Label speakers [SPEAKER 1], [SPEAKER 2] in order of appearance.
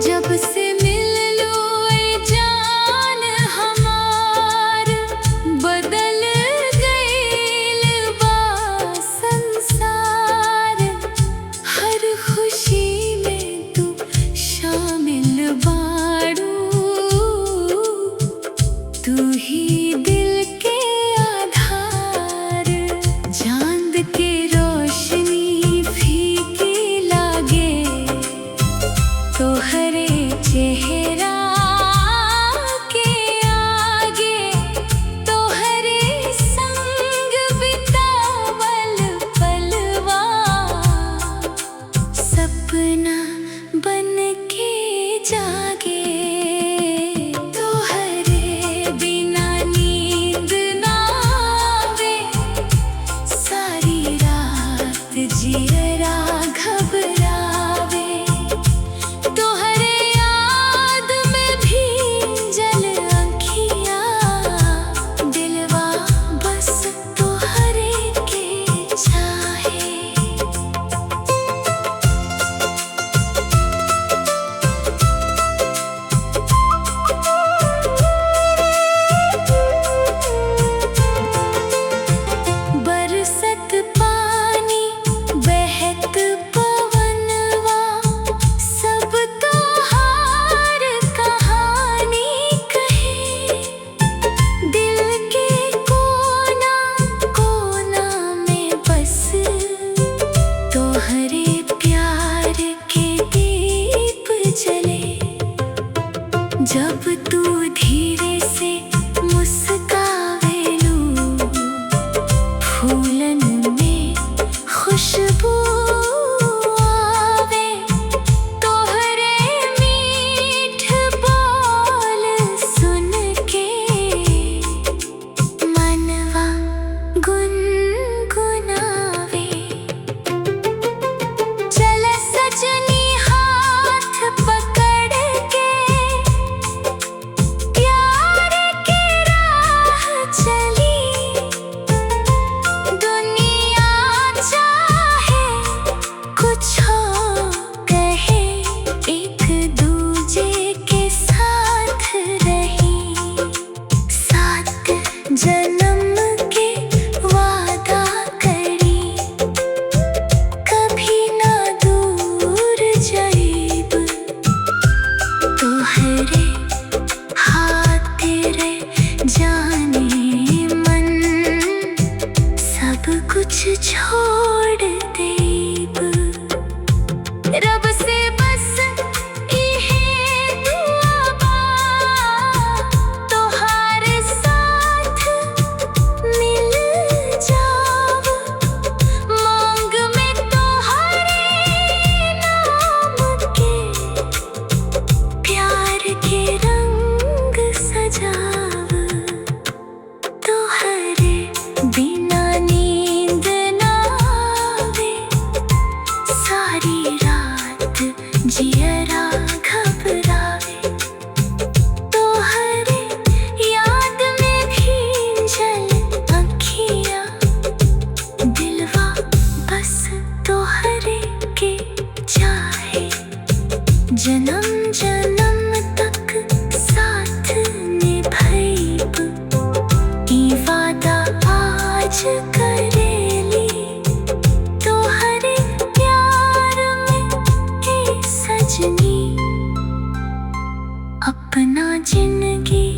[SPEAKER 1] जब से मिल लो ए जान हमार, बदल गइल बा संसार। हर खुशी में तू शामिल बाड़ू, तू ही दिल के आधार। चांद के रोशनी फीकी लागे तोहरे चेहरा के आगे, तोहरे संग बितावल पलवा सपना बन के जागे। तोहरे बिना नींद ना आवे, सारी रात जियरा घबरावे। तोहरे याद में भींजल आँखियाँ, दिलवा बस तोहरे के चाहे। बरसत पानी बहत पवनवा, सब तोहार कहानी कहे। दिल के कोना कोना में बस तोहरे प्यार के दीप जले। जब तू धीरे से मुस्कावेलू, फूलन में खुशबू आवे। तोहरे मीठ बोल सुन के मनवा गुनगुनावे। चल सजनी हाथ पकड़ के, प्यार की राह चली। दुनिया चाहे कुछ हो कहे, एक दूजे के साथ रही। 7 जन्म के वादा करी, कभी ना दूर जाइब। तोहरे हाथ तेरे जाने मन, सब कुछ छोड़ देब। रब से बस इहे दुआ बा, तोहार साथ मिल जाव। मांग में तोहरे नाम के प्यार के रंग सजाव। तोहरे बिना नींद ना आवे, सारी रात जियरा घबरावे। तोहरे याद में भींजल आँखियाँ, दिलवा बस तोहरे के चाहे। जन्म जन्म तक साथ निभाइब, ई वादा आज करेली। तोहरे प्यार में ए सजनी, अपना जिंदगी